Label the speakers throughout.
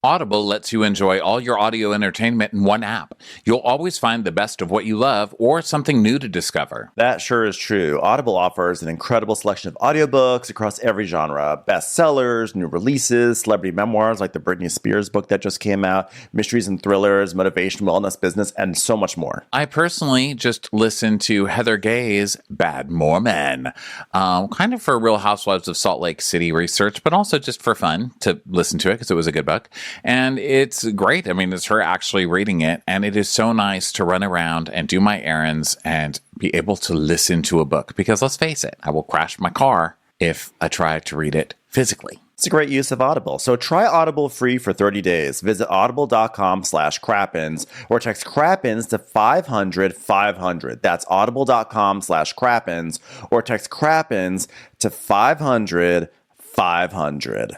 Speaker 1: Audible lets you enjoy all your audio entertainment in one app. You'll always find the best of what you love or something new to discover.
Speaker 2: That sure is true. Audible offers an incredible selection of audiobooks across every genre. Bestsellers, new releases, celebrity memoirs like the Britney Spears book that just came out, mysteries and thrillers, motivation, wellness, business, and so much more.
Speaker 1: I personally just listened to Heather Gay's Bad Mormon, kind of for Real Housewives of Salt Lake City research, but also just for fun to listen to it because it was a good book. And it's great. I mean, it's her actually reading it. And it is so nice to run around and do my errands and be able to listen to a book. Because let's face it, I will crash my car if I try to read it physically.
Speaker 2: It's a great use of Audible. So try Audible free for 30 days. Visit audible.com/Crappens or text Crappens to 500-500. That's audible.com/Crappens or text Crappens to 500-500.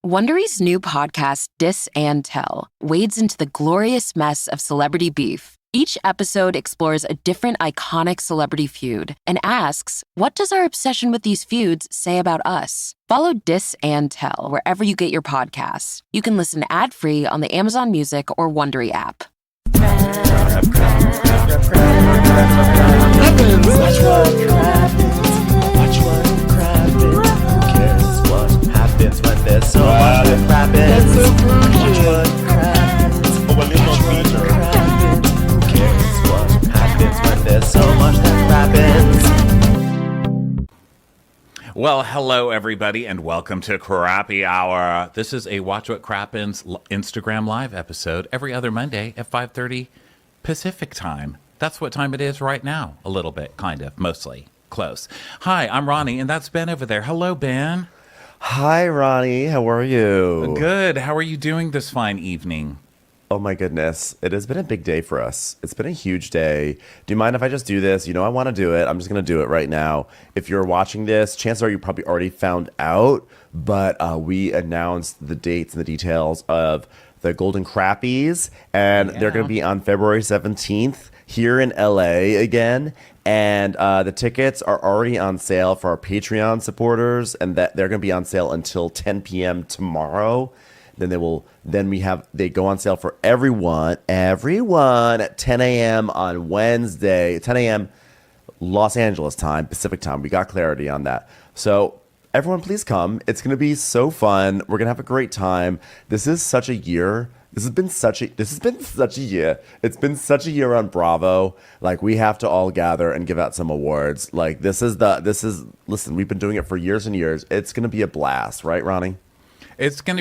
Speaker 3: Wondery's new podcast, Dis and Tell, wades into the glorious mess of celebrity beef. Each episode explores a different iconic celebrity feud and asks, what does our obsession with these feuds say about us? Follow Dis and Tell wherever you get your podcasts. You can listen ad-free on the Amazon Music or Wondery app.
Speaker 2: When there's so much that happens, watch what happens. Watch what happens. Who cares what happens when there's so much that happens?
Speaker 1: Well, hello, everybody, and welcome to Crappy Hour. This is a Watch What Crappens Instagram Live episode every other Monday at 5:30 Pacific time. That's what time it is right now. A little bit, kind of, mostly. Close. Hi, I'm Ronnie, and that's Ben over there. Hello, Ben.
Speaker 2: Hi, Ronnie. How are you?
Speaker 1: Good. How are you doing this fine evening?
Speaker 2: Oh, my goodness. It has been a big day for us. It's been a huge day. Do you mind if I just do this? You know I want to do it. I'm just going to do it right now. If you're watching this, chances are you probably already found out, but we announced the dates and the details of the Golden Crappies, and they're going to be on February 17th here in LA again. And the tickets are already on sale for our Patreon supporters, and that they're going to be on sale until 10 p.m. tomorrow. Then they go on sale for everyone at 10 a.m. on Wednesday, 10 a.m. Los Angeles time, Pacific time. We got clarity on that. So everyone, please come. It's going to be so fun. We're going to have a great time. This is such a year. This has been such a year. It's been such a year on Bravo. Like, we have to all gather and give out some awards. Like, listen, we've been doing it for years and years. It's going to be a blast, right, Ronnie?
Speaker 1: It's been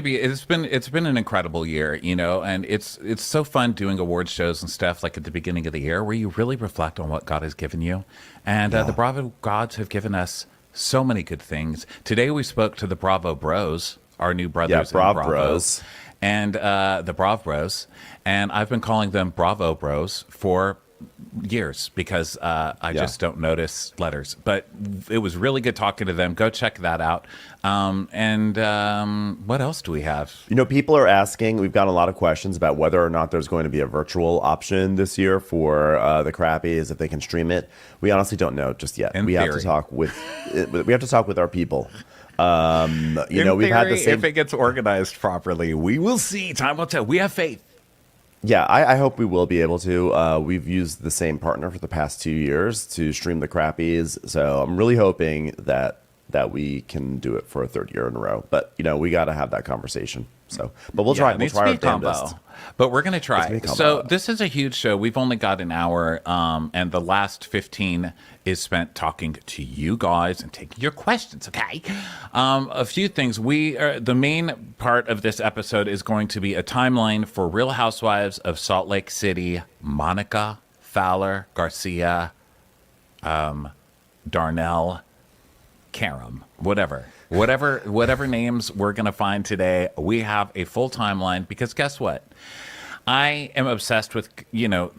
Speaker 1: an incredible year, you know, and it's so fun doing award shows and stuff like at the beginning of the year where you really reflect on what God has given you. And the Bravo gods have given us so many good things. Today we spoke to the Bravo Bros, our new brothers in Bravo.
Speaker 2: Bros.
Speaker 1: And the Brav Bros, and I've been calling them Bravo Bros for years because I just don't notice letters. But it was really good talking to them. Go check that out. And what else do we have?
Speaker 2: You know, people are asking, we've gotten a lot of questions about whether or not there's going to be a virtual option this year for the Crappies, if they can stream it. We honestly don't know just yet. We have to talk with our people. We've had the same.
Speaker 1: If it gets organized properly, we will see. Time will tell. We have faith.
Speaker 2: Yeah, I hope we will be able to. We've used the same partner for the past 2 years to stream the Crappies, so I'm really hoping that we can do it for a third year in a row. But we got to have that conversation. So, but we'll try. We'll try our damnedest.
Speaker 1: But we're going to try. So this is a huge show. We've only got an hour, and the last 15 is spent talking to you guys and taking your questions, okay? A few things. The main part of this episode is going to be a timeline for Real Housewives of Salt Lake City, Monica, Fowler, Garcia, Darnell, Karam, whatever names we're going to find today. We have a full timeline because guess what? I am obsessed with,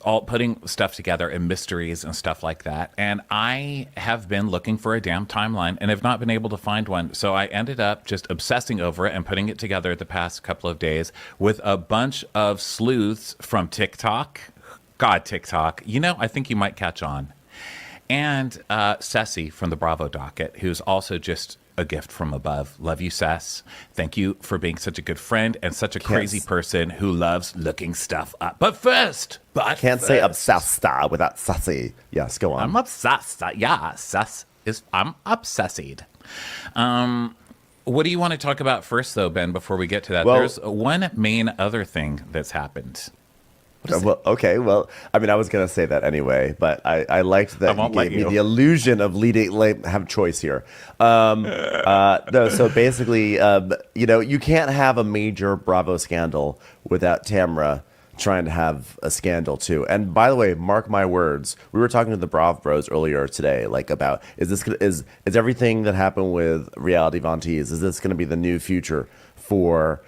Speaker 1: all putting stuff together and mysteries and stuff like that. And I have been looking for a damn timeline and have not been able to find one. So I ended up just obsessing over it and putting it together the past couple of days with a bunch of sleuths from TikTok. God, TikTok. I think you might catch on. And Ceci from the Bravo docket, who's also just a gift from above. Love you, Sess. Thank you for being such a good friend and such a crazy person who loves looking stuff up. But first,
Speaker 2: Can't say obsessed without sassy. Yes, go on.
Speaker 1: I'm obsessed. Yeah, I'm obsessed. What do you want to talk about first, though, Ben, before we get to that?
Speaker 2: Well,
Speaker 1: there's one main other thing that's happened.
Speaker 2: Well, okay. Well, I mean, I was going to say that anyway, but I liked that you gave me the illusion of have choice here. No, so basically, you can't have a major Bravo scandal without Tamra trying to have a scandal too. And by the way, mark my words, we were talking to the Bravo Bros earlier today, like about is everything that happened with Reality Von Tease, is this going to be the new future for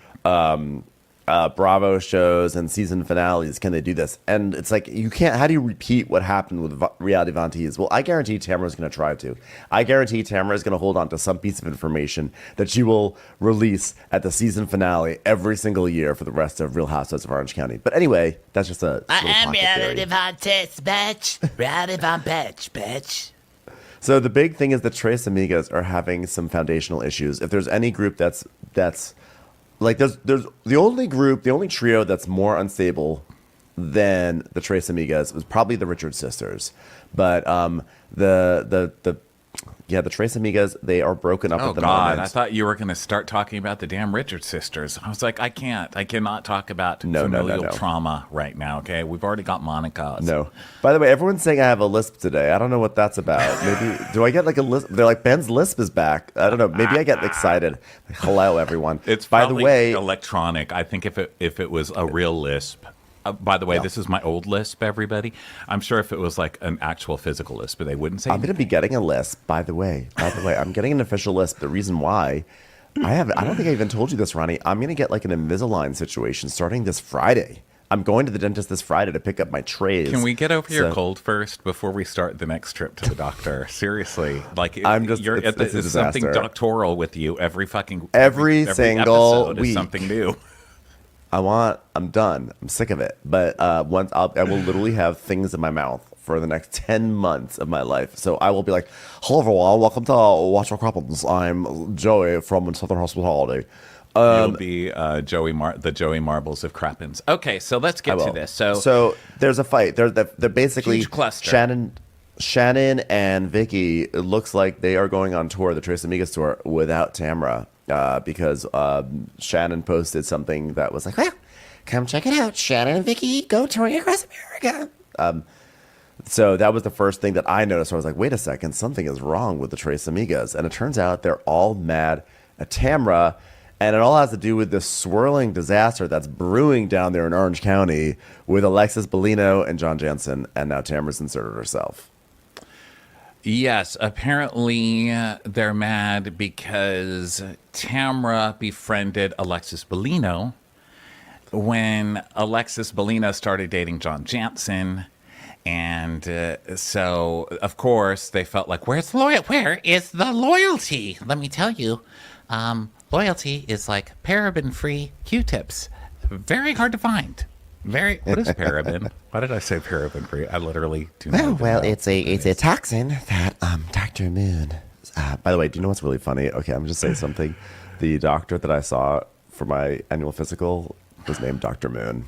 Speaker 2: Bravo shows and season finales? Can they do this? And it's like, you can't. How do you repeat what happened with Reality Von Tease? Well, I guarantee Tamara's going to try to. I guarantee Tamara is going to hold on to some piece of information that she will release at the season finale every single year for the rest of Real Housewives of Orange County. But anyway, that's just a
Speaker 4: I am
Speaker 2: Reality
Speaker 4: Reality Von Tease, bitch. Reality Von bitch.
Speaker 2: So the big thing is that Tres Amigas are having some foundational issues. If there's any group that's like there's the only trio that's more unstable than the Tres Amigas was probably the Richard sisters. But the Tres Amigas, they are broken up at the moment.
Speaker 1: I thought you were going to start talking about the damn Richard sisters. I was like, I cannot talk about familial trauma right now, okay? We've already got Monica.
Speaker 2: No. By the way, everyone's saying I have a lisp today. I don't know what that's about. Maybe, do I get like a lisp? They're like, Ben's lisp is back. I don't know. Maybe I get excited. Hello, everyone.
Speaker 1: It's
Speaker 2: by the way,
Speaker 1: electronic. I think if it was a real lisp, by the way, This is my old lisp, everybody. I'm sure if it was like an actual physical lisp, but they wouldn't say.
Speaker 2: I'm going to be getting a lisp, by the way. I'm getting an official lisp. The reason why, I don't think I even told you this, Ronnie. I'm going to get like an Invisalign situation starting this Friday. I'm going to the dentist this Friday to pick up my trays.
Speaker 1: Can we get over your cold first before we start the next trip to the doctor? Seriously, like it's something doctoral with you every single
Speaker 2: episode
Speaker 1: week.
Speaker 2: Is
Speaker 1: something new.
Speaker 2: I'm done. I'm sick of it. But I will literally have things in my mouth for the next 10 months of my life. So I will be like, hello everyone, welcome to Watch Our Crappens. I'm Joey from Southern Hospitality.
Speaker 1: You'll be the Joey Marbles of Crappens. Okay, so let's get to this.
Speaker 2: So there's a fight. They're basically
Speaker 1: huge cluster.
Speaker 2: Shannon and Vicky, it looks like they are going on tour, the Tres Amigas tour, without Tamra. Because Shannon posted something that was like, well, come check it out. Shannon and Vicky go touring across America. So that was the first thing that I noticed. I was like, wait a second, something is wrong with the Tres Amigas. And it turns out they're all mad at Tamra. And it all has to do with this swirling disaster that's brewing down there in Orange County with Alexis Bellino and John Jansen. And now Tamra's inserted herself.
Speaker 1: Yes, apparently they're mad because Tamra befriended Alexis Bellino when Alexis Bellino started dating John Jansen. And so, of course, they felt like, where is the loyalty? Let me tell you, loyalty is like paraben-free Q-tips. Very hard to find. What is paraben? Why did I say paraben free? I literally do not.
Speaker 2: Well, it's a toxin that Dr. Moon. By the way, do you know what's really funny? Okay, I'm just saying something. The doctor that I saw for my annual physical was named Dr. Moon.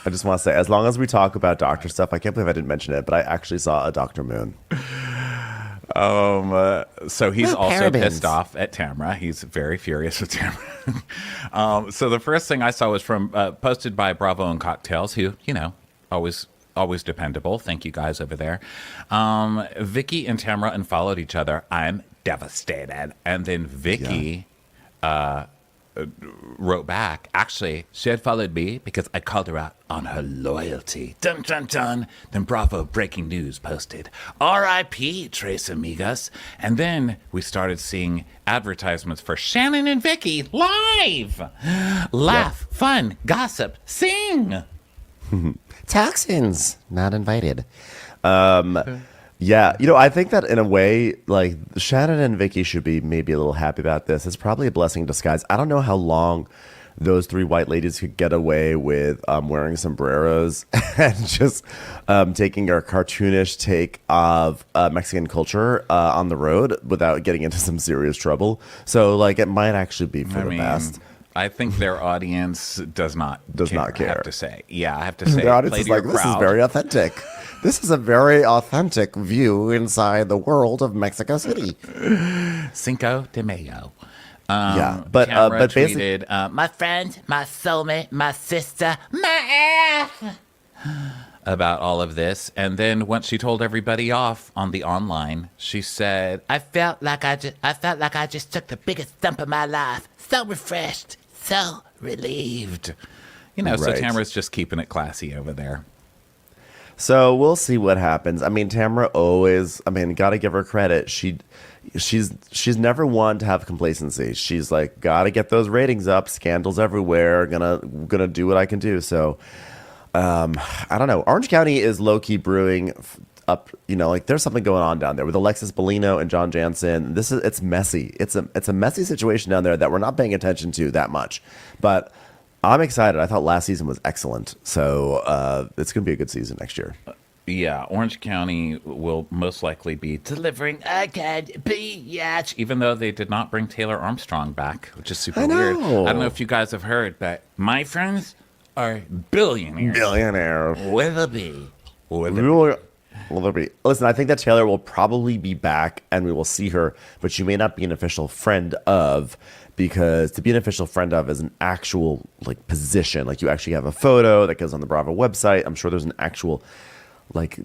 Speaker 2: I just want to say, as long as we talk about doctor stuff, I can't believe I didn't mention it, but I actually saw a Dr. Moon.
Speaker 1: So he's also pissed off at Tamra. He's very furious with Tamra. So the first thing I saw was from posted by Bravo and Cocktails, who, always dependable. Thank you guys over there. Vicky and Tamra unfollowed each other. I'm devastated. And then Vicky wrote back, actually, she had followed me because I called her out on her loyalty. Dun, dun, dun. Then Bravo Breaking News posted, R.I.P. Tres Amigas. And then we started seeing advertisements for Shannon and Vicky live. Laugh, fun, gossip, sing.
Speaker 2: Toxins, not invited. Yeah, I think that in a way, like, Shannon and Vicky should be maybe a little happy about this. It's probably a blessing in disguise. I don't know how long those three white ladies could get away with wearing sombreros and just taking a cartoonish take of Mexican culture on the road without getting into some serious trouble. So, like, it might actually be for the best.
Speaker 1: I think their audience does not care. I have to say. Yeah, I have to say.
Speaker 2: Their audience is like, this is very authentic. This is a very authentic view inside the world of Mexico City.
Speaker 1: Cinco de Mayo.
Speaker 2: Yeah, but basically,
Speaker 1: tweeted,
Speaker 4: My friend, my soulmate, my sister, my ass.
Speaker 1: about all of this, and then once she told everybody off on the online, she said,
Speaker 4: I felt like I just took the biggest dump of my life. So refreshed, so relieved.
Speaker 1: you know, so
Speaker 2: Right.
Speaker 1: Tamara's just keeping it classy over there.
Speaker 2: so we'll see what happens. I mean, Tamara always, gotta give her credit. She's never one to have complacency. She's like, gotta get those ratings up. Scandals everywhere. Gonna do what I can do. So, I don't know. Orange County is low key brewing up. Like there's something going on down there with Alexis Bellino and John Jansen. It's messy. It's a messy situation down there that we're not paying attention to that much, but I'm excited. I thought last season was excellent. So, it's gonna be a good season next year.
Speaker 1: Yeah, Orange County will most likely be delivering again, biatch, even though they did not bring Taylor Armstrong back, which is super weird. I don't know if you guys have heard, but my friends are billionaires.
Speaker 2: Billionaire.
Speaker 1: With a B.
Speaker 2: Will there be? Listen, I think that Taylor will probably be back and we will see her, but she may not be an official friend of, because to be an official friend of is an actual like position. Like you actually have a photo that goes on the Bravo website. I'm sure there's an actual like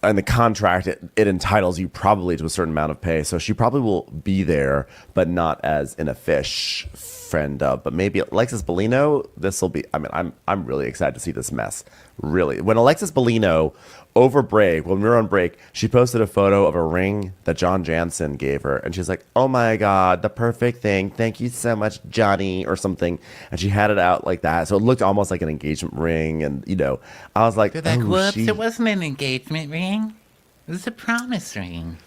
Speaker 2: in the contract it entitles you probably to a certain amount of pay. So she probably will be there, but not as an official friend of. But maybe Alexis Bellino, this will be. I mean, I'm really excited to see this mess. Really, when Alexis Bellino over break, when we were on break, she posted a photo of a ring that John Jansen gave her, and she's like, "Oh my God, the perfect thing! Thank you so much, Johnny," or something. And she had it out like that, so it looked almost like an engagement ring. And I was like,
Speaker 4: They're like, whoops, it wasn't an engagement ring. It was a promise ring.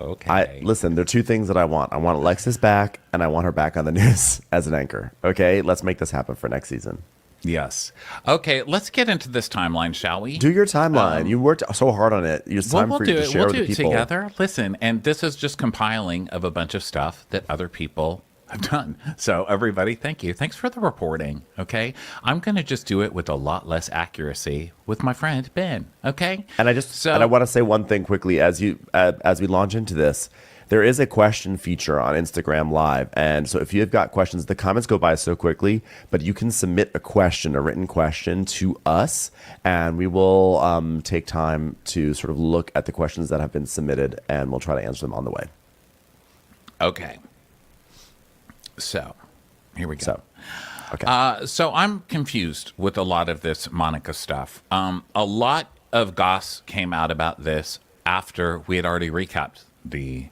Speaker 1: Okay.
Speaker 2: Listen, there are two things that I want. I want Alexis back, and I want her back on the news as an anchor. Okay, let's make this happen for next season.
Speaker 1: Yes. Okay, let's get into this timeline, shall we?
Speaker 2: Do your timeline. You worked so hard on it. It's time for you to share with the people.
Speaker 1: We'll do it together. Listen, and this is just compiling of a bunch of stuff that other people have done. So everybody, thank you. Thanks for the reporting. Okay, I'm going to just do it with a lot less accuracy with my friend Ben. Okay,
Speaker 2: and I want to say one thing quickly as we launch into this. There is a question feature on Instagram Live. And so if you've got questions, the comments go by so quickly, but you can submit a written question to us, and we will take time to sort of look at the questions that have been submitted, and we'll try to answer them on the way.
Speaker 1: Okay. So here we go.
Speaker 2: Okay.
Speaker 1: So I'm confused with a lot of this Monica stuff. A lot of goss came out about this after we had already recapped the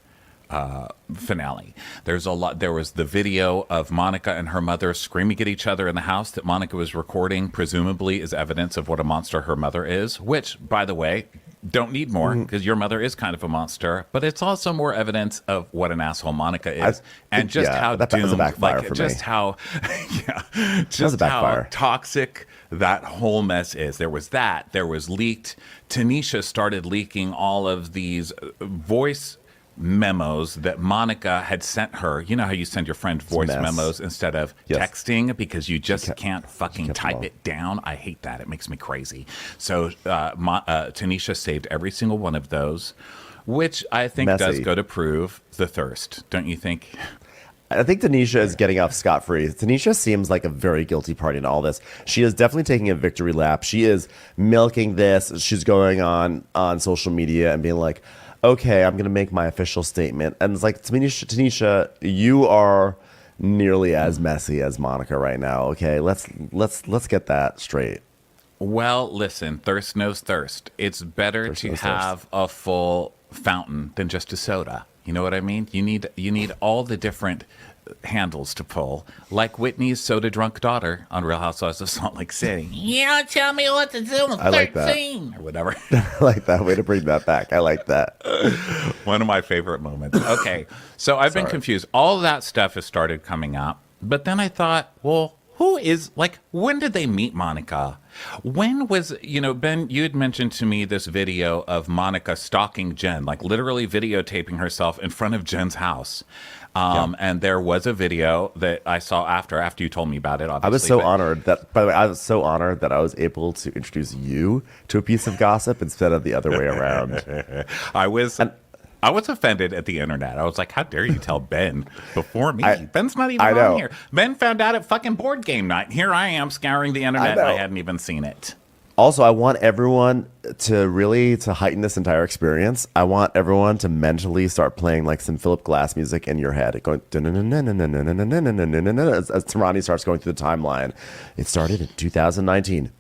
Speaker 1: finale. There was the video of Monica and her mother screaming at each other in the house that Monica was recording, presumably as evidence of what a monster her mother is, which, by the way, don't need more because your mother is kind of a monster, but it's also more evidence of what an asshole Monica is and just how doomed, how toxic that whole mess is. There was that. There was leaked. Tanisha started leaking all of these voice memos that Monica had sent her. You know how you send your friend voice memos instead of texting because you just can't fucking type it down? I hate that. It makes me crazy. So Tanisha saved every single one of those, which I think does go to prove the thirst. Don't you think?
Speaker 2: I think Tanisha is getting off scot-free. Tanisha seems like a very guilty party in all this. She is definitely taking a victory lap. She is milking this. She's going on social media and being like, okay, I'm going to make my official statement. And it's like, Tanisha, you are nearly as messy as Monica right now. Okay, let's get that straight.
Speaker 1: Well, listen, thirst knows thirst. It's better to have a full fountain than just a soda. You know what I mean? You need all the different handles to pull, like Whitney's soda drunk daughter on Real Housewives of Salt Lake City.
Speaker 4: You don't tell me what to do. I'm 13
Speaker 1: or whatever.
Speaker 2: I like that way to bring that back. I like that.
Speaker 1: One of my favorite moments. Okay, so I've been confused. All of that stuff has started coming up, but then I thought, well, when did they meet Monica? When was, Ben, you had mentioned to me this video of Monica stalking Jen, like literally videotaping herself in front of Jen's house. And there was a video that I saw after you told me about it, obviously.
Speaker 2: I was so honored that, by the way, I was so honored that I was able to introduce you to a piece of gossip instead of the other way around.
Speaker 1: I was offended at the internet. I was like, how dare you tell Ben before me? Ben's not even on here. Ben found out at fucking board game night. Here I am scouring the internet. I hadn't even seen it.
Speaker 2: Also, I want everyone to heighten this entire experience. I want everyone to mentally start playing like some Philip Glass music in your head, going as Tarani starts going through the timeline. It started in 2019.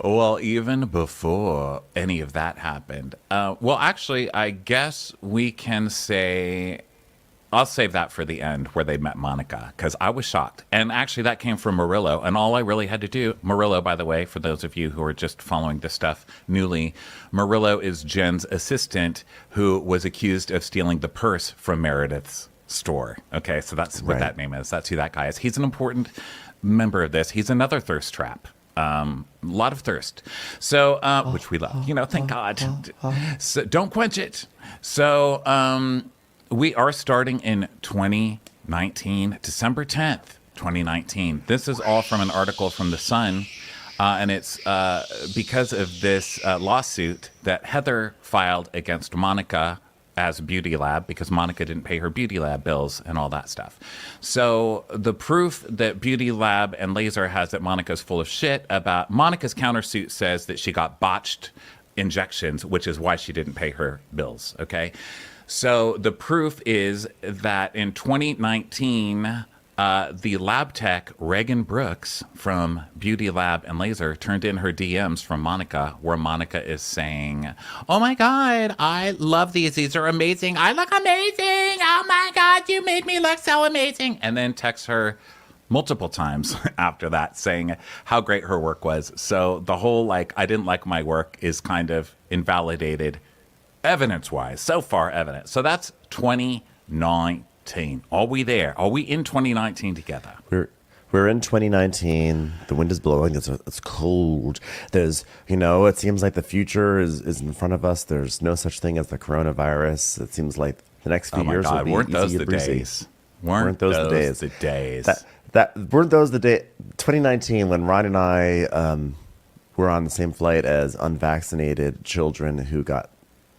Speaker 1: Well, even before any of that happened. Actually, I guess we can say, I'll save that for the end where they met Monica, because I was shocked. And actually, that came from Murillo. And all I really had to do, Murillo, by the way, for those of you who are just following this stuff newly, Murillo is Jen's assistant who was accused of stealing the purse from Meredith's store. Okay, so that's what that name is. That's who that guy is. He's an important member of this. He's another thirst trap. A lot of thirst. So, which we love. Thank God. So don't quench it. So, we are starting in 2019, December 10th, 2019. This is all from an article from The Sun, and it's because of this lawsuit that Heather filed against Monica as Beauty Lab, because Monica didn't pay her Beauty Lab bills and all that stuff. So the proof that Beauty Lab and Laser has that Monica's full of shit about Monica's countersuit says that she got botched injections, which is why she didn't pay her bills, okay? So the proof is that in 2019, the lab tech Reagan Brooks from Beauty Lab and Laser turned in her DMs from Monica, where Monica is saying, "Oh my God, I love these. These are amazing. I look amazing. Oh my God, you made me look so amazing." And then texts her multiple times after that saying how great her work was. So the whole I didn't like my work is kind of invalidated evidence-wise. So far evident. So that's 2019. Are we there? Are we in 2019 together?
Speaker 2: We're in 2019. The wind is blowing. It's cold. There's, it seems like the future is in front of us. There's no such thing as the coronavirus. It seems like the next few years will be
Speaker 1: weren't those
Speaker 2: easy
Speaker 1: the
Speaker 2: breezy.
Speaker 1: days? Weren't those the days?
Speaker 2: Weren't those the day? 2019 when Ryan and I were on the same flight as unvaccinated children who got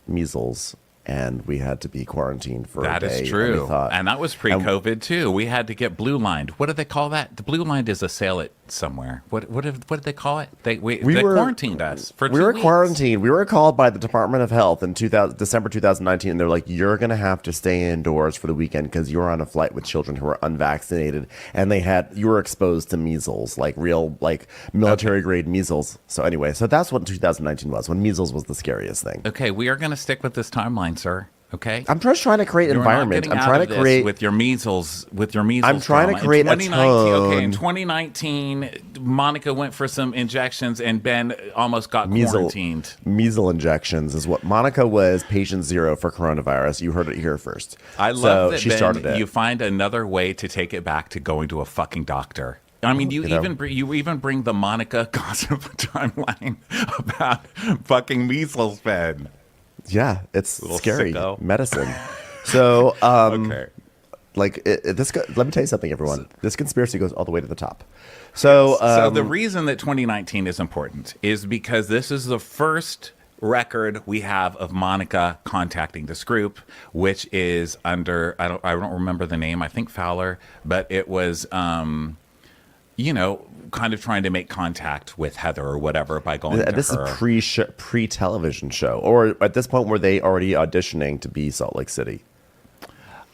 Speaker 2: measles, and we had to be quarantined for a day.
Speaker 1: That is true. And that was pre-COVID, too. We had to get blue lined. What do they call that? The blue line is a sail it somewhere. What did they call it? They quarantined us for 2 weeks.
Speaker 2: We were quarantined. We were called by the Department of Health in December 2019, and they're like, you're going to have to stay indoors for the weekend because you're on a flight with children who are unvaccinated, and you were exposed to measles, real military-grade measles. So anyway, that's what 2019 was, when measles was the scariest thing.
Speaker 1: Okay, we are going to stick with this timeline, sir. Okay,
Speaker 2: I'm just trying to create environment. I'm trying to create
Speaker 1: with your measles.
Speaker 2: I'm trying to create a tone.
Speaker 1: Okay, in 2019, Monica went for some injections, and Ben almost got quarantined.
Speaker 2: Measles injections is what Monica was. Patient zero for coronavirus. You heard it here first.
Speaker 1: I love that. She started it. You find another way to take it back to going to a fucking doctor. I mean, you even bring the Monica gossip timeline about fucking measles, Ben.
Speaker 2: Yeah, it's scary
Speaker 1: sicko.
Speaker 2: medicine. So,
Speaker 1: okay.
Speaker 2: Let me tell you something, everyone. This conspiracy goes all the way to the top. So
Speaker 1: the reason that 2019 is important is because this is the first record we have of Monica contacting this group, which is under I don't remember the name. I think Fowler, but it was kind of trying to make contact with Heather or whatever by going to her.
Speaker 2: This is pre-television show, or at this point were they already auditioning to be Salt Lake City?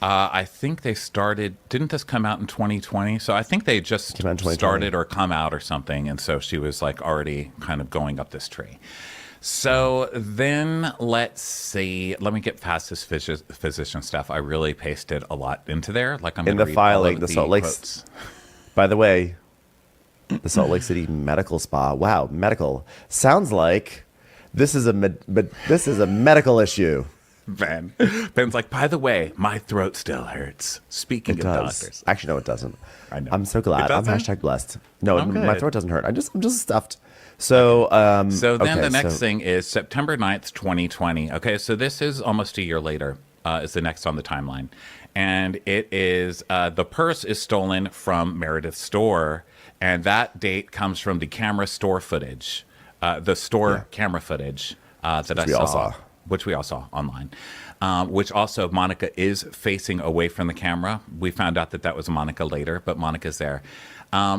Speaker 1: I think they started. Didn't this come out in 2020? So I think they just started or come out or something, and so she was already kind of going up this tree. So then let's see. Let me get past this physician stuff. I really pasted a lot into there. I'm
Speaker 2: in the filing. The Salt Lake. By the way. The Salt Lake City Medical Spa. Wow, medical. Sounds like this is a medical issue.
Speaker 1: Ben's like, by the way, my throat still hurts. Speaking
Speaker 2: It
Speaker 1: of
Speaker 2: does.
Speaker 1: doctors.
Speaker 2: Actually, no, it doesn't.
Speaker 1: I know.
Speaker 2: I'm so glad.
Speaker 1: It
Speaker 2: I'm
Speaker 1: doesn't?
Speaker 2: #blessed. No,
Speaker 1: Oh,
Speaker 2: my
Speaker 1: good.
Speaker 2: throat doesn't hurt. I'm just stuffed. So,
Speaker 1: So then
Speaker 2: okay,
Speaker 1: the next
Speaker 2: so-
Speaker 1: thing is September 9th, 2020. Okay, so this is almost a year later, is the next on the timeline. And it is, the purse is stolen from Meredith's store. And that date comes from the camera store footage, the store camera footage that
Speaker 2: we all saw.
Speaker 1: which we all saw online. Which also Monica is facing away from the camera. We found out that that was Monica later, but Monica's there.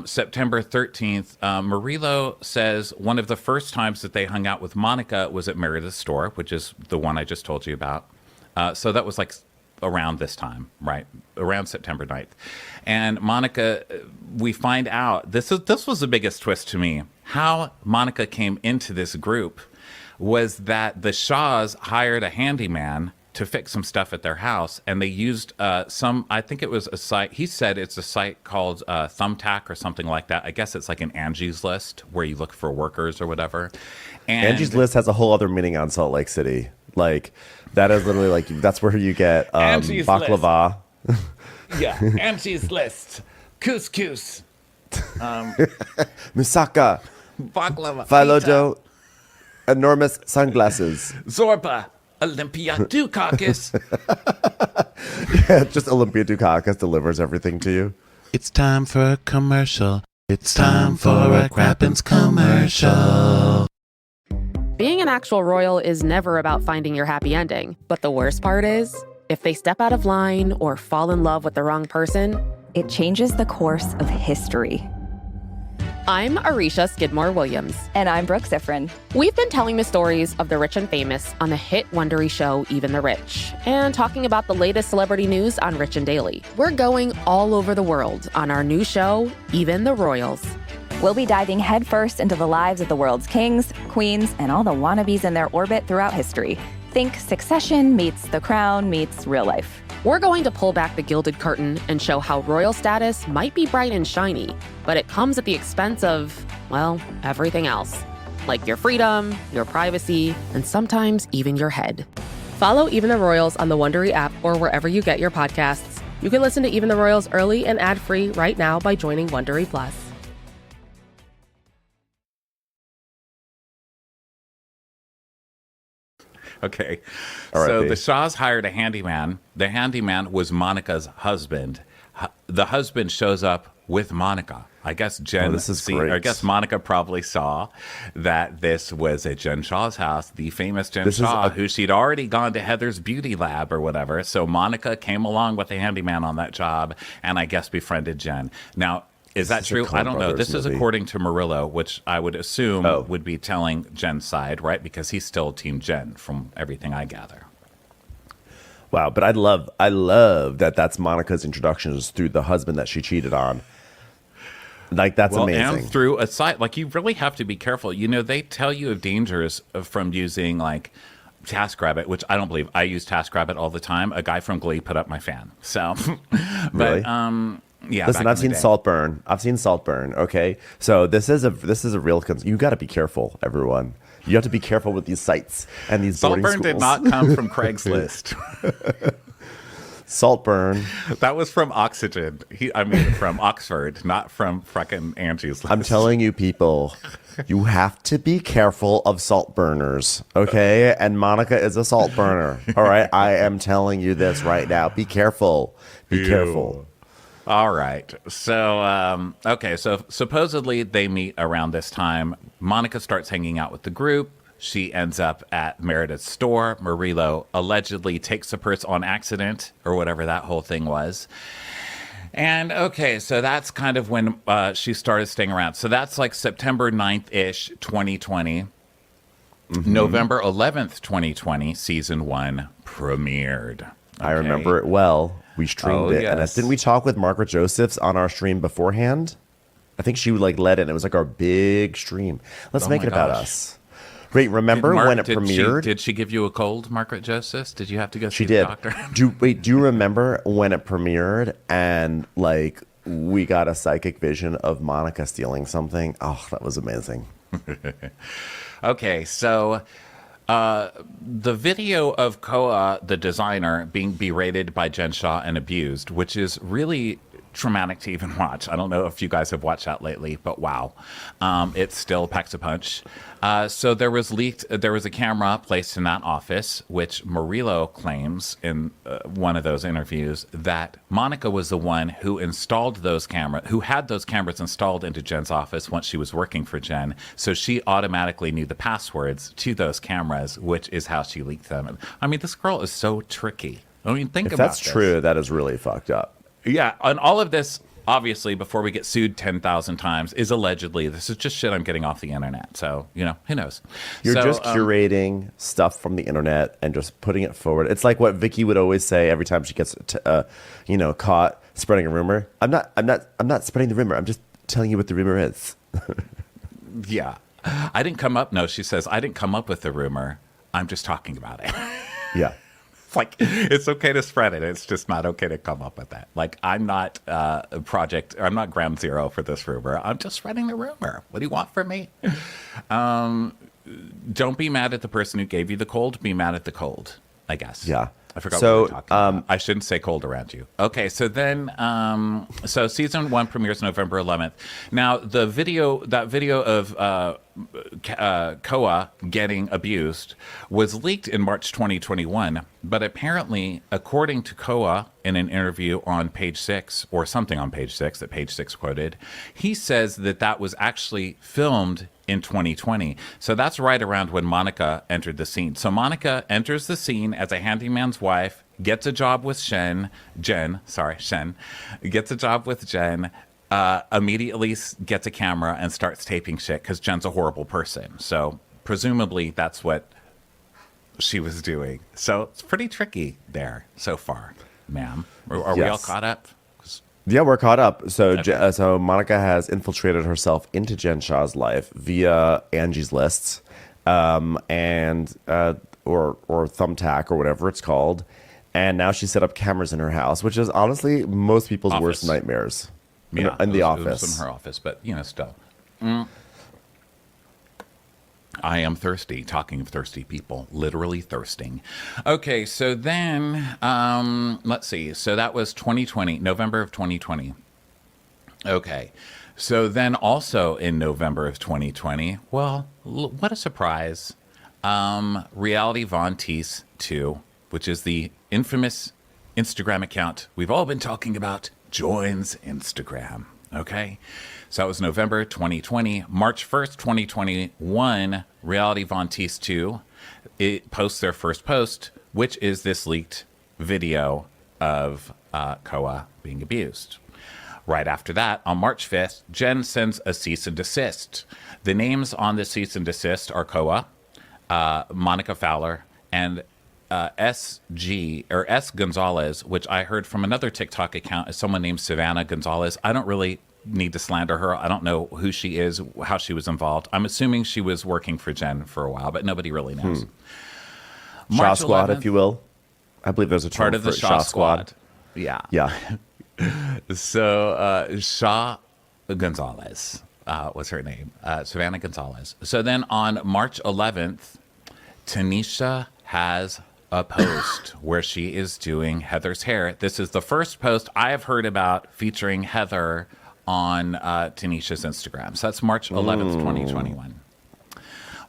Speaker 1: September 13th, Murillo says one of the first times that they hung out with Monica was at Meredith's store, which is the one I just told you about. So that was like around this time, right? Around September 9th. And Monica, we find out, this was the biggest twist to me. How Monica came into this group was that the Shaws hired a handyman to fix some stuff at their house, and they used I think it was a site, he said it's a site called Thumbtack or something like that. I guess it's like an Angie's List where you look for workers or whatever. And
Speaker 2: Angie's List has a whole other meaning on Salt Lake City. Like, that is literally like, that's where you get
Speaker 1: Angie's
Speaker 2: baklava.
Speaker 1: Yeah, Angie's List, couscous,
Speaker 2: Moussaka,
Speaker 1: baklava,
Speaker 2: Filodo, enormous sunglasses.
Speaker 1: Zorba, Olympia, Dukakis.
Speaker 2: Just Olympia Dukakis delivers everything to you.
Speaker 5: It's time for a commercial. It's time for a Crappens commercial.
Speaker 6: Being an actual royal is never about finding your happy ending. But the worst part is, if they step out of line or fall in love with the wrong person,
Speaker 7: it changes the course of history.
Speaker 6: I'm Arisha Skidmore-Williams.
Speaker 7: And I'm Brooke Ziffrin.
Speaker 6: We've been telling the stories of the rich and famous on the hit Wondery show Even the Rich, and talking about the latest celebrity news on Rich and Daily. We're going all over the world on our new show, Even the Royals.
Speaker 7: We'll be diving headfirst into the lives of the world's kings, queens, and all the wannabes in their orbit throughout history. Think Succession meets The Crown meets real life.
Speaker 6: We're going to pull back the gilded curtain and show how royal status might be bright and shiny, but it comes at the expense of, well, everything else. Like your freedom, your privacy, and sometimes even your head. Follow Even the Royals on the Wondery app or wherever you get your podcasts. You can listen to Even the Royals early and ad-free right now by joining Wondery Plus.
Speaker 1: Okay.
Speaker 2: R.I.P.
Speaker 1: So the Shaws hired a handyman. The handyman was Monica's husband. The husband shows up with Monica. I guess Jen,
Speaker 2: this is great.
Speaker 1: I guess Monica probably saw that this was at Jen Shaw's house, the famous Jen
Speaker 2: This is
Speaker 1: Shaw,
Speaker 2: a-
Speaker 1: who she'd already gone to Heather's beauty lab or whatever. So Monica came along with the handyman on that job and I guess befriended Jen. Now, is that
Speaker 2: This is a
Speaker 1: true?
Speaker 2: Coen
Speaker 1: I don't know.
Speaker 2: Brothers
Speaker 1: This is
Speaker 2: movie.
Speaker 1: according to Murillo, which I would assume
Speaker 2: Oh.
Speaker 1: would be telling Jen's side, right? Because he's still Team Jen from everything I gather.
Speaker 2: Wow, but I love that that's Monica's introduction is through the husband that she cheated on. Like, that's amazing.
Speaker 1: And through a site, like, you really have to be careful. You know, they tell you of dangers from using, like, TaskRabbit, which I don't believe. I use TaskRabbit all the time. A guy from Glee put up my fan. So,
Speaker 2: Really?
Speaker 1: yeah.
Speaker 2: Listen,
Speaker 1: back
Speaker 2: I've
Speaker 1: in the
Speaker 2: seen
Speaker 1: day.
Speaker 2: Saltburn. I've seen Saltburn. Okay, so this is a real. You got to be careful, everyone. You have to be careful with these sites and these boarding
Speaker 1: Saltburn
Speaker 2: schools.
Speaker 1: did not come from Craigslist.
Speaker 2: Saltburn.
Speaker 1: That was from Oxygen. From Oxford, not from frickin' Angie's List.
Speaker 2: I'm telling you, people, you have to be careful of salt burners, okay? And Monica is a salt burner, all right? I am telling you this right now. Be careful. Be careful.
Speaker 1: All right. So, okay. So supposedly they meet around this time. Monica starts hanging out with the group. She ends up at Meredith's store. Murillo allegedly takes the purse on accident or whatever that whole thing was. And okay, so that's kind of when she started staying around. So that's like September 9th-ish, 2020. November 11th, 2020, season 1 premiered.
Speaker 2: I
Speaker 1: Okay.
Speaker 2: remember it well. We streamed
Speaker 1: Oh,
Speaker 2: it. And
Speaker 1: yes.
Speaker 2: didn't we talk with Margaret Josephs on our stream beforehand? I think she led it. It was like our big stream. Let's
Speaker 1: Oh
Speaker 2: make
Speaker 1: my
Speaker 2: it about
Speaker 1: gosh.
Speaker 2: us. Wait, remember when it premiered?
Speaker 1: Did she give you a cold, Margaret Josephs? Did you have to go see
Speaker 2: She
Speaker 1: the
Speaker 2: did.
Speaker 1: doctor?
Speaker 2: Do you remember when it premiered and like we got a psychic vision of Monica stealing something? Oh, that was amazing.
Speaker 1: Okay, so The video of Koa, the designer, being berated by Jen Shah and abused, which is really traumatic to even watch. I don't know if you guys have watched that lately, but wow. It still packs a punch. So there was a camera placed in that office, which Murillo claims in one of those interviews that Monica was the one who installed those cameras, who had those cameras installed into Jen's office once she was working for Jen. So she automatically knew the passwords to those cameras, which is how she leaked them. I mean, this girl is so tricky. I mean, think
Speaker 2: If
Speaker 1: about
Speaker 2: that's
Speaker 1: this.
Speaker 2: true, that is really fucked up.
Speaker 1: Yeah, and all of this, obviously, before we get sued 10,000 times, is allegedly. This is just shit I'm getting off the internet. So, who knows?
Speaker 2: You're
Speaker 1: So,
Speaker 2: just curating stuff from the internet and just putting it forward. It's like what Vicky would always say every time she gets, caught spreading a rumor. I'm not spreading the rumor. I'm just telling you what the rumor is.
Speaker 1: Yeah. I didn't come up. No, she says, I didn't come up with the rumor. I'm just talking about it.
Speaker 2: Yeah.
Speaker 1: Like, it's okay to spread it. It's just not okay to come up with that. Like, I'm not I'm not ground zero for this rumor. I'm just spreading the rumor. What do you want from me? Don't be mad at the person who gave you the cold. Be mad at the cold, I guess.
Speaker 2: Yeah.
Speaker 1: I forgot
Speaker 2: So,
Speaker 1: what we were talking about. I shouldn't say cold around you. Okay, so then, so season 1 premieres November 11th. Now, that video of Koa getting abused was leaked in March 2021, but apparently, according to Koa in an interview on Page 6, or something on Page 6 that Page 6 quoted, he says that was actually filmed in 2020. So that's right around when Monica entered the scene. So Monica enters the scene as a handyman's wife, gets a job with Shen, gets a job with Jen, immediately gets a camera and starts taping shit because Jen's a horrible person. So presumably that's what she was doing. So it's pretty tricky there so far, ma'am. Are we all
Speaker 2: Yes.
Speaker 1: caught up?
Speaker 2: Yeah, we're caught up. So,
Speaker 1: Okay.
Speaker 2: so Monica has infiltrated herself into Jen Shah's life via Angie's Lists, and or Thumbtack or whatever it's called, and now she set up cameras in her house, which is honestly most people's worst
Speaker 1: Office.
Speaker 2: nightmares.
Speaker 1: Yeah,
Speaker 2: in the
Speaker 1: it
Speaker 2: office.
Speaker 1: was in her office, but still. I am thirsty. Talking of thirsty people, literally thirsting. Okay, so then let's see. So that was 2020, November of 2020. Okay, so then also in November of 2020, well, what a surprise! Reality Von Teese 2, which is the infamous Instagram account we've all been talking about, joins Instagram. Okay, so that was November 2020. March 1st, 2021, Reality Von Teese 2 it posts their first post, which is this leaked video of Koa being abused. Right after that, on March 5th, Jen sends a cease and desist. The names on the cease and desist are Koa, Monica Fowler, and S Gonzalez, which I heard from another TikTok account is someone named Savannah Gonzalez. I don't really need to slander her. I don't know who she is, how she was involved. I'm assuming she was working for Jen for a while, but nobody really knows.
Speaker 2: Shah
Speaker 1: March
Speaker 2: Squad,
Speaker 1: 11th,
Speaker 2: if you will. I believe there's a term
Speaker 1: part of the
Speaker 2: for
Speaker 1: Shah Squad. Yeah.
Speaker 2: Yeah.
Speaker 1: So Shah Gonzalez was her name, Savannah Gonzalez. So then on March 11th, Tanisha has a post where she is doing Heather's hair. This is the first post I have heard about featuring Heather on Tanisha's Instagram. So that's March 11th, 2021.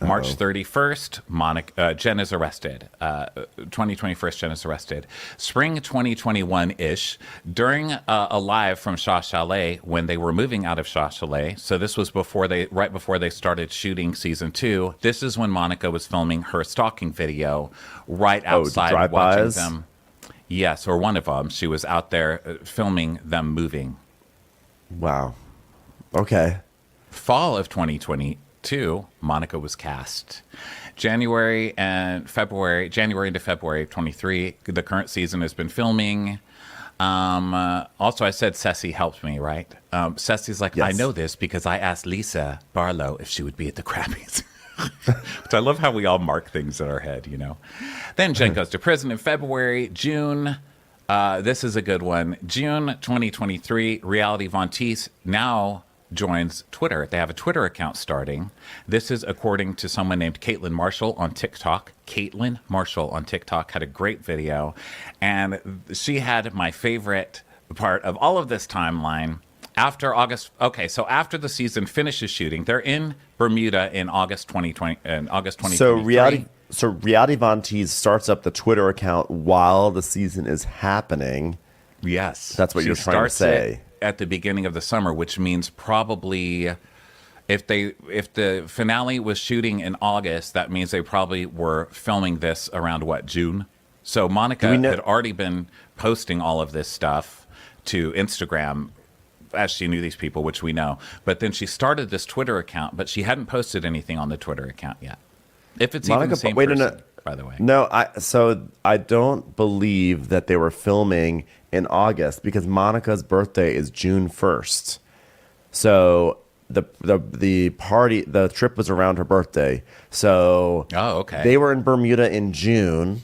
Speaker 1: March 31st, Jen is arrested. 2021, Jen is arrested. Spring 2021-ish, during a live from Shaw Chalet when they were moving out of Shaw Chalet. So this was right before they started shooting season 2. This is when Monica was filming her stalking video right outside watching
Speaker 2: drive-bys?
Speaker 1: them. Yes, or one of them. She was out there filming them moving.
Speaker 2: Wow. Okay.
Speaker 1: Fall of 2022, Monica was cast. January into February of 23, the current season has been filming. Also, I said Ceci helped me, right? Ceci's like,
Speaker 2: Yes.
Speaker 1: I know this because I asked Lisa Barlow if she would be at the Crappies. Which I love how we all mark things in our head, Then Jen goes to prison in February. June, this is a good one. June 2023, Reality Von Teese now joins Twitter. They have a Twitter account starting. This is according to someone named Caitlin Marshall on TikTok. Caitlin Marshall on TikTok had a great video, and she had my favorite part of all of this timeline. After August, okay, so after the season finishes shooting, they're in Bermuda in August 2020, in August 2023.
Speaker 2: So Reality Von Tease starts up the Twitter account while the season is happening.
Speaker 1: Yes,
Speaker 2: That's what
Speaker 1: she
Speaker 2: you're trying to
Speaker 1: starts
Speaker 2: say.
Speaker 1: it at the beginning of the summer, which means probably if the finale was shooting in August, that means they probably were filming this around what, June? So Monica had already been posting all of this stuff to Instagram as she knew these people, which we know. But then she started this Twitter account, but she hadn't posted anything on the Twitter account yet. If it's even the same person, by the way.
Speaker 2: No, I don't believe that they were filming in August because Monica's birthday is June 1st. So the trip was around her birthday. So
Speaker 1: okay.
Speaker 2: They were in Bermuda in June,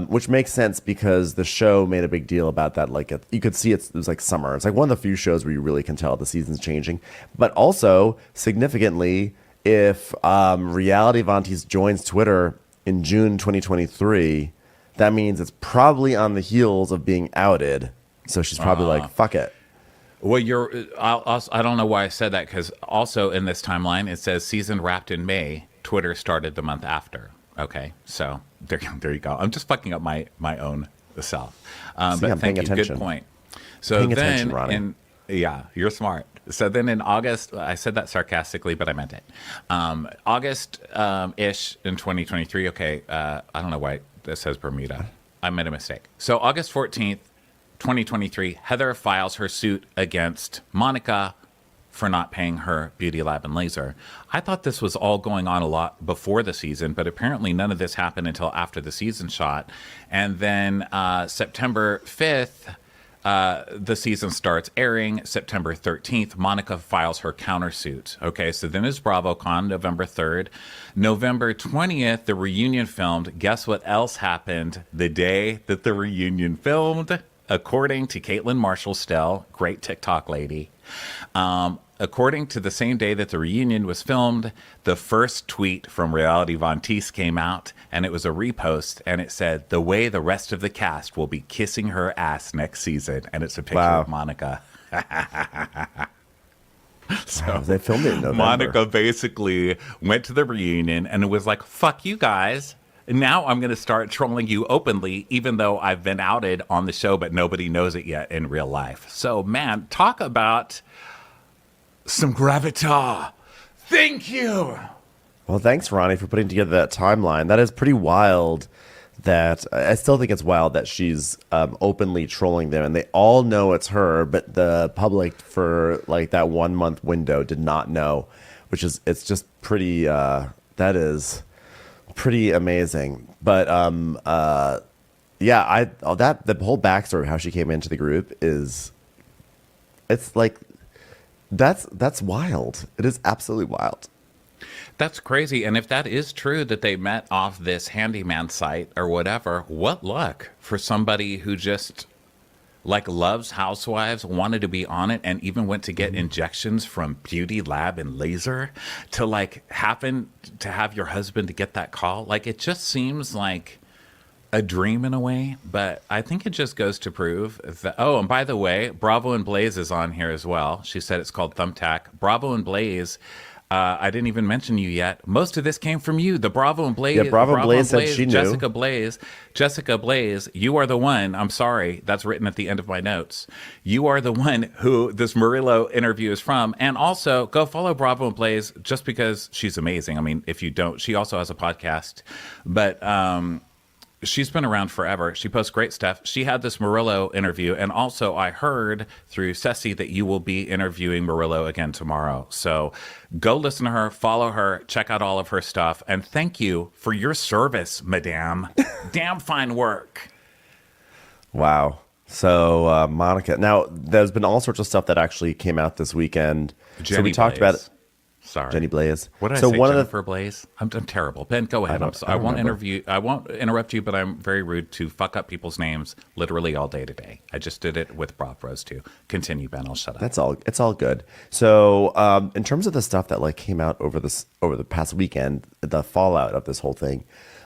Speaker 2: which makes sense because the show made a big deal about that. Like you could see it was like summer. It's like one of the few shows where you really can tell the season's changing. But also significantly, if Reality Von Tease joins Twitter in June 2023, that means it's probably on the heels of being outed. So she's probably like, fuck it.
Speaker 1: Well, I don't know why I said that, because also in this timeline, it says season wrapped in May. Twitter started the month after. Okay, so there you go. I'm just fucking up my own self. But thank you.
Speaker 2: Attention.
Speaker 1: Good point. So
Speaker 2: paying
Speaker 1: then,
Speaker 2: attention, Ronnie.
Speaker 1: yeah, you're smart. So then in August, I said that sarcastically, but I meant it. August-ish in 2023. Okay, I don't know why this says Bermuda. I made a mistake. So August 14th, 2023, Heather files her suit against Monica for not paying her beauty lab and laser. I thought this was all going on a lot before the season, but apparently none of this happened until after the season shot. And then September 5th, the season starts airing. September 13th, Monica files her countersuit. Okay, so then it's BravoCon, November 3rd. November 20th, the reunion filmed. Guess what else happened the day that the reunion filmed? According to Caitlin Marshall Stell, great TikTok lady, according to the same day that the reunion was filmed, the first tweet from Reality Von Teese came out, and it was a repost, and it said, "The way the rest of the cast will be kissing her ass next season," and it's a picture of Monica. So
Speaker 2: they filmed it in November.
Speaker 1: Monica basically went to the reunion and it was like, "Fuck you guys. Now I'm going to start trolling you openly, even though I've been outed on the show, but nobody knows it yet in real life." So, man, talk about some gravitas. Thank you.
Speaker 2: Well, thanks, Ronnie, for putting together that timeline. That is pretty wild. That I still think it's wild that she's openly trolling them, and they all know it's her, but the public for like that 1 month window did not know, it's just pretty. That is pretty amazing. But the whole backstory of how she came into the group it's like that's wild. It is absolutely wild.
Speaker 1: That's crazy. And if that is true, that they met off this handyman site or whatever, what luck for somebody who just like loves Housewives, wanted to be on it, and even went to get injections from Beauty Lab and Laser to like happen to have your husband to get that call. Like, it just seems like a dream in a way, but I think it just goes to prove that. Oh, and by the way, Bravo and Blaze is on here as well. She said it's called Thumbtack. Bravo and Blaze. I didn't even mention you yet. Most of this came from you. The Bravo and Blaze.
Speaker 2: Yeah, Bravo and Blaze said she knew.
Speaker 1: Jessica Blaze, you are the one. I'm sorry. That's written at the end of my notes. You are the one who this Murillo interview is from. And also, go follow Bravo and Blaze just because she's amazing. I mean, if you don't, she also has a podcast. But she's been around forever. She posts great stuff. She had this Murillo interview. And also, I heard through Ceci that you will be interviewing Murillo again tomorrow. So go listen to her, follow her, check out all of her stuff. And thank you for your service, madame. Damn fine work.
Speaker 2: Wow. So, Monica. Now, there's been all sorts of stuff that actually came out this weekend.
Speaker 1: Jenny
Speaker 2: so we talked
Speaker 1: Blaze.
Speaker 2: about
Speaker 1: Sorry.
Speaker 2: Jenny Blaze.
Speaker 1: What did
Speaker 2: so
Speaker 1: I say,
Speaker 2: one
Speaker 1: Jennifer Blaze? I'm terrible. Ben, go ahead. I won't
Speaker 2: remember.
Speaker 1: I won't interrupt you, but I'm very rude to fuck up people's names literally all day today. I just did it with Brock Rose too. Continue, Ben. I'll shut up.
Speaker 2: That's all. It's all good. So, in terms of the stuff that like came out over the past weekend, the fallout of this whole thing.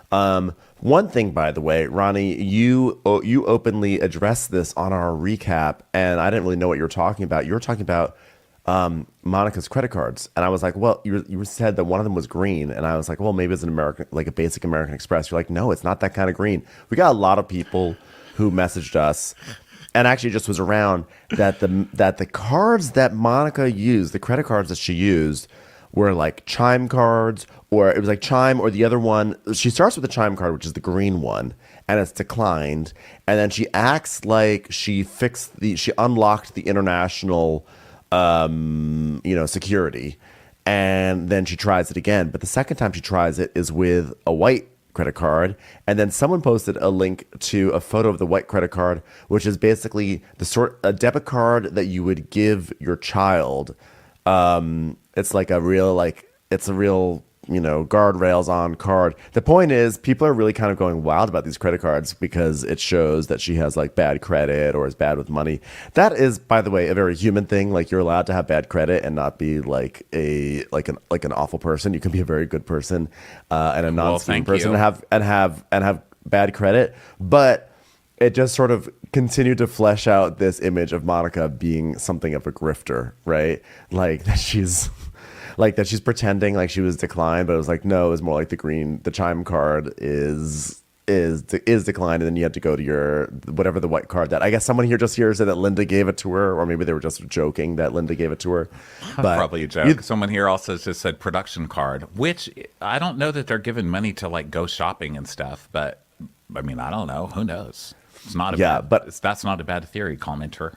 Speaker 2: One thing, by the way, Ronnie, you openly addressed this on our recap, and I didn't really know what you were talking about. You were talking about Monica's credit cards, and I was like, well, you said that one of them was green, and I was like, well, maybe it's an American, like a basic American Express. You're like, no, it's not that kind of green. We got a lot of people who messaged us, and actually just was around that the cards that Monica used, the credit cards that she used, were like Chime cards, or it was like Chime, or the other one. She starts with the Chime card, which is the green one, and it's declined, and then she acts like she unlocked the international security, and then she tries it again. But the second time she tries it is with a white credit card, and then someone posted a link to a photo of the white credit card, which is basically a debit card that you would give your child. It's like a real guardrails on card. The point is, people are really kind of going wild about these credit cards because it shows that she has like bad credit or is bad with money. That is, by the way, a very human thing. Like, you're allowed to have bad credit and not be like an awful person. You can be a very good person and a non-scheming person and have bad credit. But it just sort of continued to flesh out this image of Monica being something of a grifter, right? Like that she's pretending like she was declined, but it was like, no, it was more like the Chime card is declined, and then you had to go to your whatever the white card that I guess someone here said that Linda gave it to her, or maybe they were just joking that Linda gave it to her. But
Speaker 1: probably a joke. Someone here also just said production card, which I don't know that they're giving money to like go shopping and stuff, but I mean, I don't know. Who knows? It's not that's not a bad theory, commenter.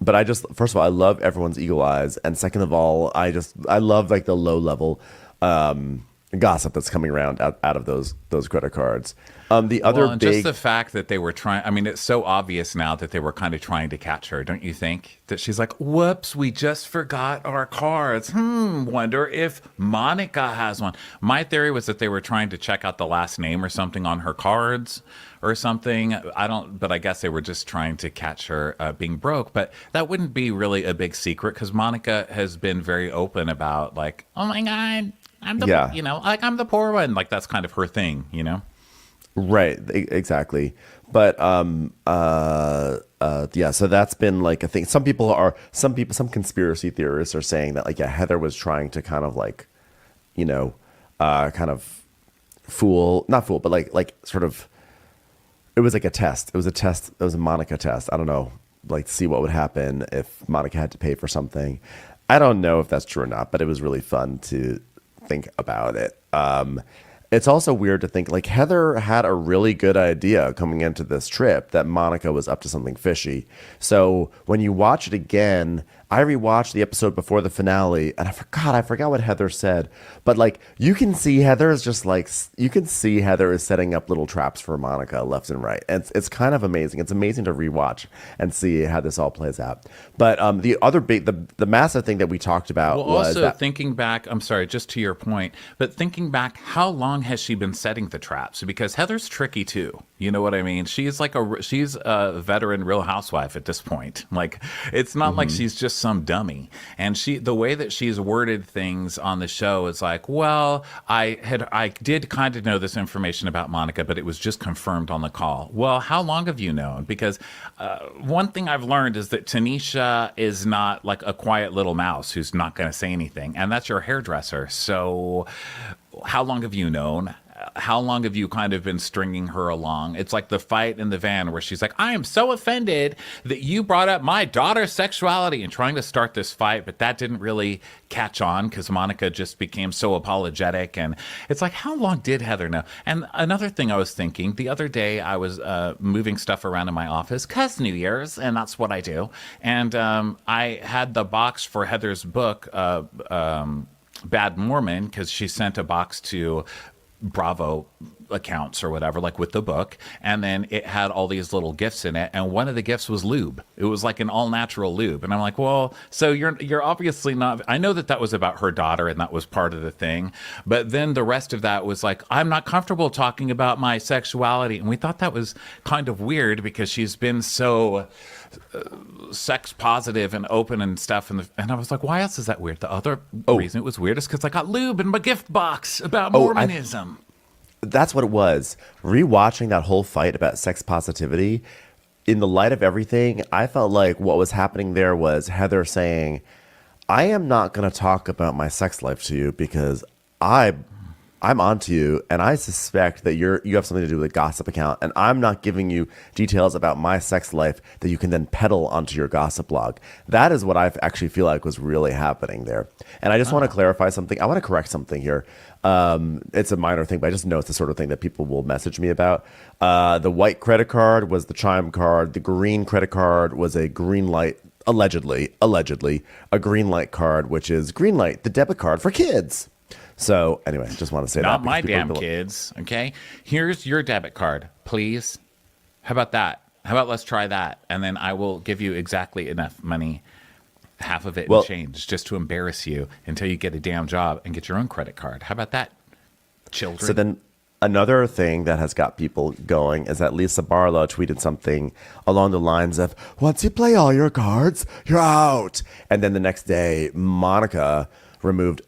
Speaker 2: But first of all, I love everyone's eagle eyes, and second of all, I love like the low level gossip that's coming around out of those credit cards.
Speaker 1: Just the fact that they were trying. I mean, it's so obvious now that they were kind of trying to catch her, don't you think? That she's like, "Whoops, we just forgot our cards. Wonder if Monica has one." My theory was that they were trying to check out the last name or something on her cards or something. But I guess they were just trying to catch her being broke. But that wouldn't be really a big secret because Monica has been very open about like, "Oh my God, I'm the poor one." Like that's kind of her thing, you know.
Speaker 2: Right, exactly. But so that's been like a thing. Some conspiracy theorists are saying that like, yeah, Heather was trying to kind of like, kind of not fool, but like sort of, it was like a test. It was a test. It was a Monica test. I don't know, like to see what would happen if Monica had to pay for something. I don't know if that's true or not, but it was really fun to think about it. It's also weird to think like Heather had a really good idea coming into this trip that Monica was up to something fishy. So when you watch it again, I rewatched the episode before the finale, and I forgot what Heather said. But like you can see Heather is setting up little traps for Monica left and right. And it's kind of amazing. It's amazing to rewatch and see how this all plays out. But the other the massive thing that we talked about was
Speaker 1: also
Speaker 2: that,
Speaker 1: thinking back. I'm sorry, just to your point, but thinking back, how long has she been setting the traps? Because Heather's tricky too. You know what I mean? She's a veteran Real Housewife at this point. Like it's not like she's just some dummy. And the way that she's worded things on the show is like, well, I did kind of know this information about Monica, but it was just confirmed on the call. Well, how long have you known? Because one thing I've learned is that Tanisha is not like a quiet little mouse who's not going to say anything, and that's your hairdresser. So how long have you known? How long have you kind of been stringing her along? It's like the fight in the van where she's like, I am so offended that you brought up my daughter's sexuality, and trying to start this fight, but that didn't really catch on because Monica just became so apologetic. And it's like, how long did Heather know? And another thing I was thinking, the other day I was moving stuff around in my office because New Year's, and that's what I do. And I had the box for Heather's book, Bad Mormon, because she sent a box to Bravo accounts or whatever, like with the book, and then it had all these little gifts in it, and one of the gifts was lube. It was like an all natural lube, and I'm like, well, so you're obviously not. I know that was about her daughter, and that was part of the thing, but then the rest of that was like, I'm not comfortable talking about my sexuality, and we thought that was kind of weird because she's been so sex positive and open and stuff, and I was like, why else is that weird? The other reason it was weird is because I got lube in my gift box about Mormonism.
Speaker 2: That's what it was. Rewatching that whole fight about sex positivity, in the light of everything, I felt like what was happening there was Heather saying, I am not going to talk about my sex life to you because I'm onto you, and I suspect that you have something to do with a gossip account, and I'm not giving you details about my sex life that you can then peddle onto your gossip blog. That is what I actually feel like was really happening there. And I just want to clarify something. I want to correct something here. It's a minor thing, but I just know it's the sort of thing that people will message me about. The white credit card was the Chime card. The green credit card was a green light, allegedly, a green light card, which is green light, the debit card for kids. So anyway, just want to say
Speaker 1: Not
Speaker 2: that.
Speaker 1: my damn kids, okay? Here's your debit card, please. How about that? How about let's try that? And then I will give you exactly enough money, half of it in change, just to embarrass you until you get a damn job and get your own credit card. How about that, children?
Speaker 2: So then another thing that has got people going is that Lisa Barlow tweeted something along the lines of, once you play all your cards, you're out. And then the next day, Monica removed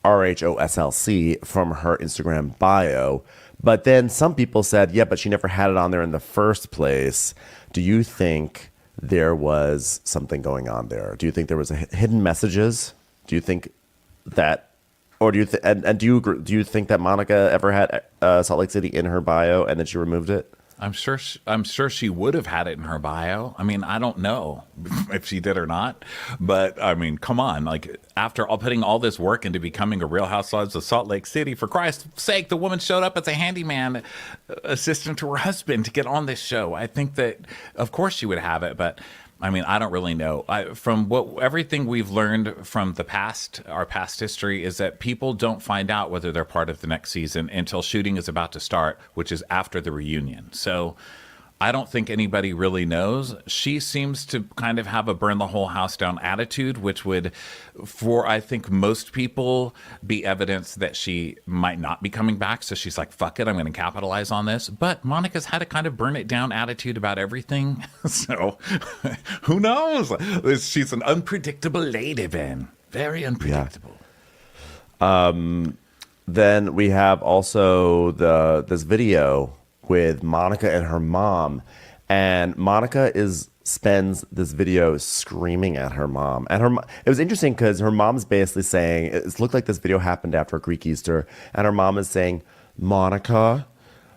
Speaker 2: RHOSLC from her Instagram bio. But then some people said, yeah, but she never had it on there in the first place. Do you think there was something going on there? Do you think there was hidden messages? Do you think that, or do you do you think that Monica ever had Salt Lake City in her bio and then she removed it?
Speaker 1: I'm sure she would have had it in her bio. I mean, I don't know if she did or not, but I mean, come on. Like, after putting all this work into becoming a Real Housewives of Salt Lake City, for Christ's sake, the woman showed up as a handyman assistant to her husband to get on this show. I think that, of course, she would have it, but I mean, I don't really know. From everything we've learned from the past, our past history, is that people don't find out whether they're part of the next season until shooting is about to start, which is after the reunion. So I don't think anybody really knows. She seems to kind of have a burn the whole house down attitude, which would, for I think most people, be evidence that she might not be coming back. So she's like, fuck it, I'm going to capitalize on this. But Monica's had a kind of burn it down attitude about everything. So who knows? She's an unpredictable lady, Ben. Very unpredictable.
Speaker 2: Yeah. Then we have also this video with Monica and her mom, and Monica spends this video screaming at her mom. And it was interesting because her mom's basically saying, it looked like this video happened after Greek Easter, and her mom is saying, Monica,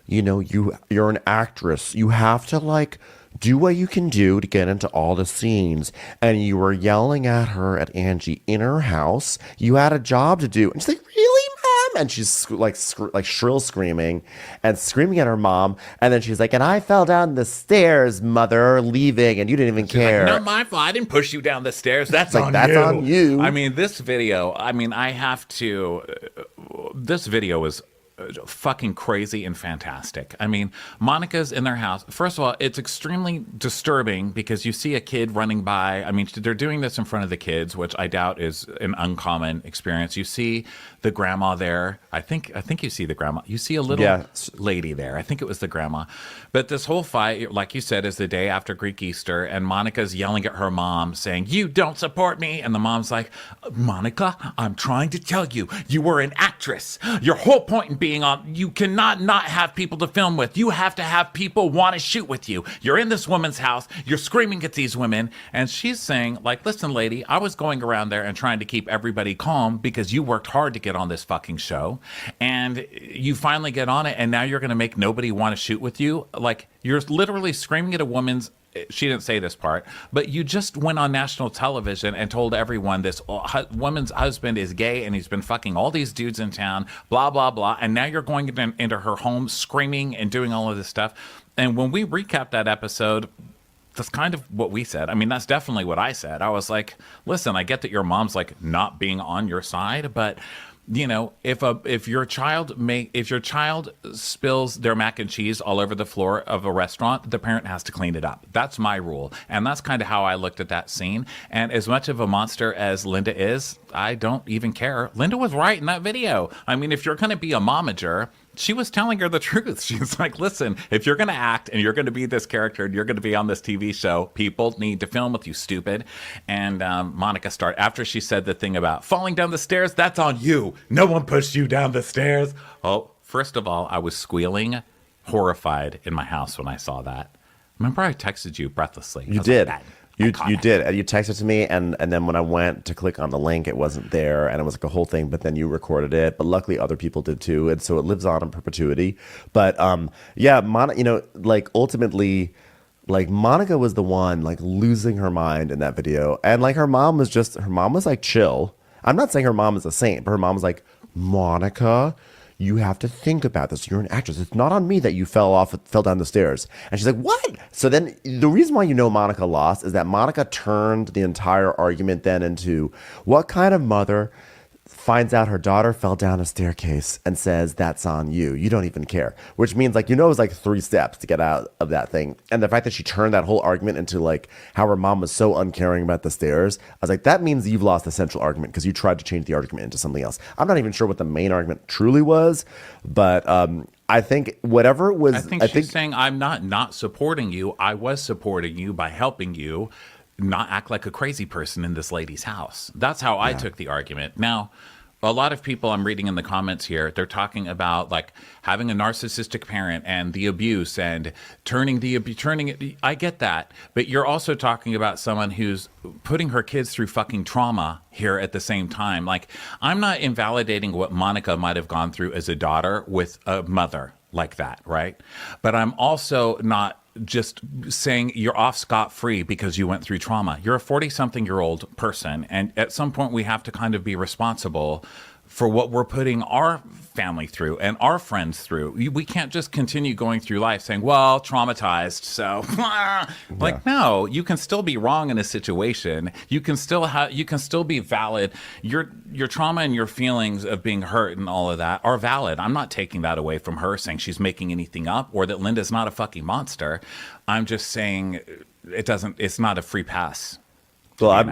Speaker 2: you know, you're an actress. You have to like do what you can do to get into all the scenes. And you were yelling at her at Angie in her house. You had a job to do. And she's like, really, Mom? And she's like shrill screaming and screaming at her mom. And then she's like, and I fell down the stairs, Mother, leaving, and you didn't even care.
Speaker 1: Like, not my fault. I didn't push you down the stairs. That's
Speaker 2: like, that's on you.
Speaker 1: I mean, this video, this video is fucking crazy and fantastic. I mean, Monica's in their house. First of all, it's extremely disturbing because you see a kid running by. I mean, they're doing this in front of the kids, which I doubt is an uncommon experience. You see the grandma there. I think you see the grandma. You see a little lady there. I think it was the grandma. But this whole fight, like you said, is the day after Greek Easter, and Monica's yelling at her mom, saying, "You don't support me." And the mom's like, "Monica, I'm trying to tell you, you were an actress. Your whole point in being on, you cannot not have people to film with. You have to have people want to shoot with you. You're in this woman's house. You're screaming at these women." And she's saying, like, "Listen, lady, I was going around there and trying to keep everybody calm because you worked hard to get on this fucking show. And you finally get on it, and now you're going to make nobody want to shoot with you. Like, you're literally screaming at a woman's," she didn't say this part, "but you just went on national television and told everyone this woman's husband is gay and he's been fucking all these dudes in town, blah, blah, blah. And now you're going into her home screaming and doing all of this stuff." And when we recapped that episode, that's kind of what we said. I mean, that's definitely what I said. I was like, listen, I get that your mom's like not being on your side, but if your child spills their mac and cheese all over the floor of a restaurant, the parent has to clean it up. That's my rule. And that's kind of how I looked at that scene. And as much of a monster as Linda is, I don't even care. Linda was right in that video. I mean, if you're going to be a momager, she was telling her the truth. She's like, listen, if you're going to act and you're going to be this character and you're going to be on this TV show, people need to film with you, stupid. And Monica started, after she said the thing about falling down the stairs, that's on you. No one pushed you down the stairs. Oh, first of all, I was squealing, horrified in my house when I saw that. Remember I texted you breathlessly.
Speaker 2: You did. You did. And you texted to me, and then when I went to click on the link, it wasn't there, and it was like a whole thing, but then you recorded it. But luckily other people did too, and so it lives on in perpetuity. But yeah, ultimately, like Monica was the one like losing her mind in that video. And like her mom was like chill. I'm not saying her mom is a saint, but her mom was like, Monica, you have to think about this. You're an actress. It's not on me that you fell down the stairs. And she's like, what? So then the reason why Monica lost is that Monica turned the entire argument then into what kind of mother finds out her daughter fell down a staircase and says, that's on you. You don't even care. Which means it was like 3 steps to get out of that thing. And the fact that she turned that whole argument into like how her mom was so uncaring about the stairs, I was like, that means you've lost the central argument because you tried to change the argument into something else. I'm not even sure what the main argument truly was, but I think whatever it was.
Speaker 1: I think she's saying, I'm not supporting you. I was supporting you by helping you not act like a crazy person in this lady's house. That's how I took the argument. Now, a lot of people I'm reading in the comments here, they're talking about like having a narcissistic parent and the abuse and turning it. I get that. But you're also talking about someone who's putting her kids through fucking trauma here at the same time. Like, I'm not invalidating what Monica might have gone through as a daughter with a mother like that, right? But I'm also not just saying you're off scot-free because you went through trauma. You're a 40-something-year-old person, and at some point we have to kind of be responsible for what we're putting our family through and our friends through. We can't just continue going through life saying, well, traumatized, so like, no, you can still be wrong in a situation. You can still be valid. Your trauma and your feelings of being hurt and all of that are valid. I'm not taking that away from her, saying she's making anything up or that Linda's not a fucking monster. I'm just saying it's not a free pass.
Speaker 2: Well, and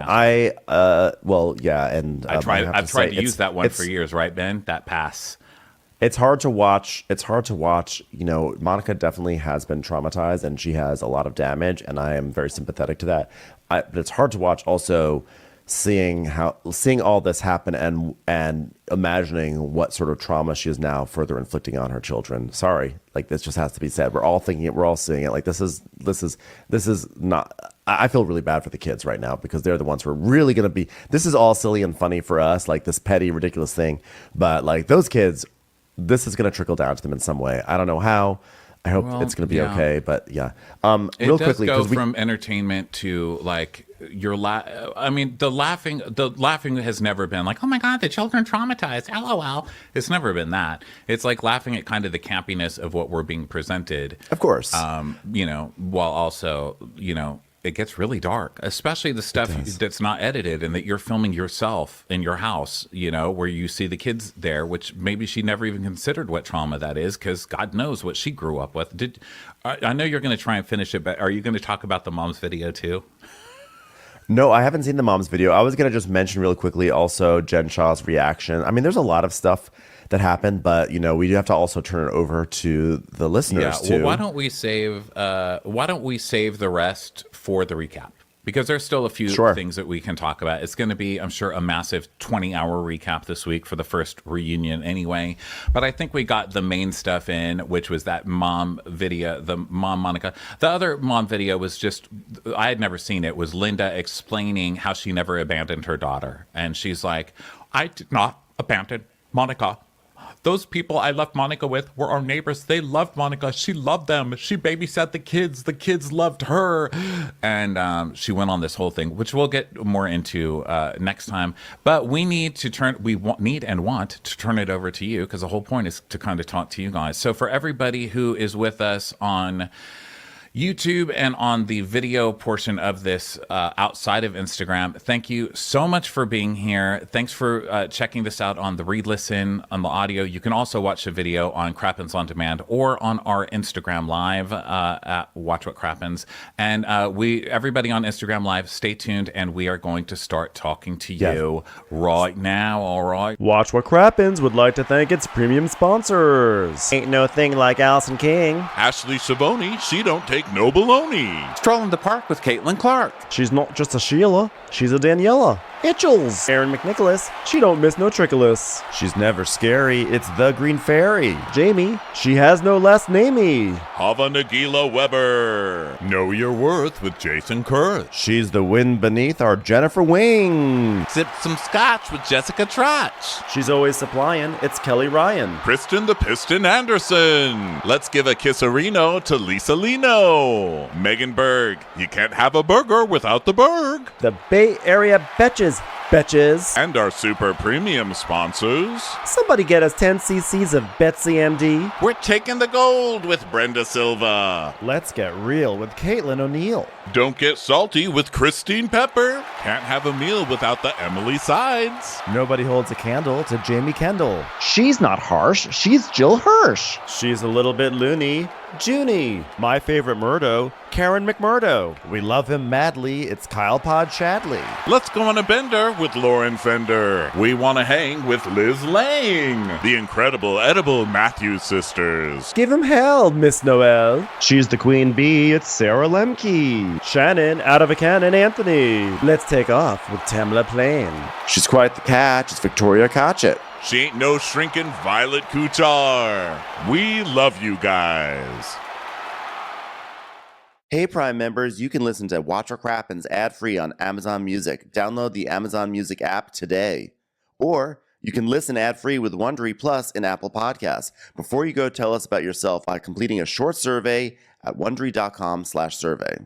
Speaker 1: I've tried to use that one for years, right, Ben? That pass.
Speaker 2: It's hard to watch. Monica definitely has been traumatized, and she has a lot of damage, and I am very sympathetic to that. But it's hard to watch also seeing all this happen and imagining what sort of trauma she is now further inflicting on her children. Sorry, like this just has to be said. We're all thinking it. We're all seeing it. Like this is not. I feel really bad for the kids right now because they're the ones who are really going to be. This is all silly and funny for us, like this petty, ridiculous thing. But like those kids, this is going to trickle down to them in some way. I don't know how. I hope it's going to be okay. But yeah, real quickly,
Speaker 1: go from entertainment to like the laughing has never been like, oh my God, the children traumatized. LOL. It's never been that. It's like laughing at kind of the campiness of what we're being presented.
Speaker 2: Of course.
Speaker 1: While also, it gets really dark, especially the stuff that's not edited and that you're filming yourself in your house, where you see the kids there, which maybe she never even considered what trauma that is because God knows what she grew up with. I know you're going to try and finish it, but are you going to talk about the mom's video too?
Speaker 2: No, I haven't seen the mom's video. I was going to just mention real quickly also Jen Shah's reaction. I mean, there's a lot of stuff that happened, but we do have to also turn it over to the listeners too.
Speaker 1: Well, why don't we save the rest for the recap? Because there's still a few things that we can talk about. It's going to be, I'm sure, a massive 20-hour recap this week for the first reunion anyway. But I think we got the main stuff in, which was that mom video, the mom Monica. The other mom video was just, I had never seen it, was Linda explaining how she never abandoned her daughter. And she's like, I did not abandon Monica. Those people I left Monica with were our neighbors. They loved Monica. She loved them. She babysat the kids. The kids loved her. And she went on this whole thing, which we'll get more into next time. But we need to need and want to turn it over to you because the whole point is to kind of talk to you guys. So for everybody who is with us on YouTube and on the video portion of this outside of Instagram. Thank you so much for being here. Thanks for checking this out on the Read Listen on the audio. You can also watch the video on Crappens On Demand or on our Instagram Live at Watch What Crappens. And everybody on Instagram Live, stay tuned, and we are going to start talking to you right now. All right.
Speaker 2: Watch What Crappens would like to thank its premium sponsors. Ain't no thing like Allison King.
Speaker 5: Ashley Savoni, she don't take no baloney.
Speaker 1: Strolling the park with Caitlin Clark.
Speaker 2: She's not just a Sheila, she's a Daniela. Itchels. Aaron McNicholas, she don't miss no trickolas. She's never scary, it's the Green Fairy. Jamie, she has no last namey.
Speaker 5: Hava Nagila Weber. Know your worth with Jason Kurth.
Speaker 2: She's the wind beneath our Jennifer Wing.
Speaker 5: Sip some scotch with Jessica Trotch.
Speaker 2: She's always supplying, it's Kelly Ryan.
Speaker 5: Kristen the Piston Anderson. Let's give a kisserino to Lisa Lino. Megan Berg. You can't have a burger without the Berg.
Speaker 2: The Bay Area Betches.
Speaker 5: And our super premium sponsors.
Speaker 2: Somebody get us 10 cc's of Betsy MD.
Speaker 5: We're taking the gold with Brenda Silva.
Speaker 2: Let's get real with Caitlin O'Neill.
Speaker 5: Don't get salty with Christine Pepper. Can't have a meal without the Emily Sides.
Speaker 2: Nobody holds a candle to Jamie Kendall.
Speaker 8: She's not harsh, she's Jill Hirsch.
Speaker 2: She's a little bit loony. Junie. My favorite Murdo, Karen McMurdo. We love him madly, it's Kyle Pod Shadley.
Speaker 5: Let's go on a bender with Lauren Fender. We want to hang with Liz Lang. The incredible edible Matthews sisters.
Speaker 2: Give him hell, Miss Noel.
Speaker 8: She's the queen bee, it's Sarah Lemke.
Speaker 2: Shannon, out of a cannon, Anthony. Let's take off with Tamla Plain. She's quite the catch, it's Victoria Cotchett.
Speaker 5: She ain't no shrinking Violet Kuchar. We love you guys.
Speaker 2: Hey Prime members, you can listen to Watch What Crappens ad-free on Amazon Music. Download the Amazon Music app today. Or you can listen ad-free with Wondery Plus in Apple Podcasts. Before you go, tell us about yourself by completing a short survey at Wondery.com/survey.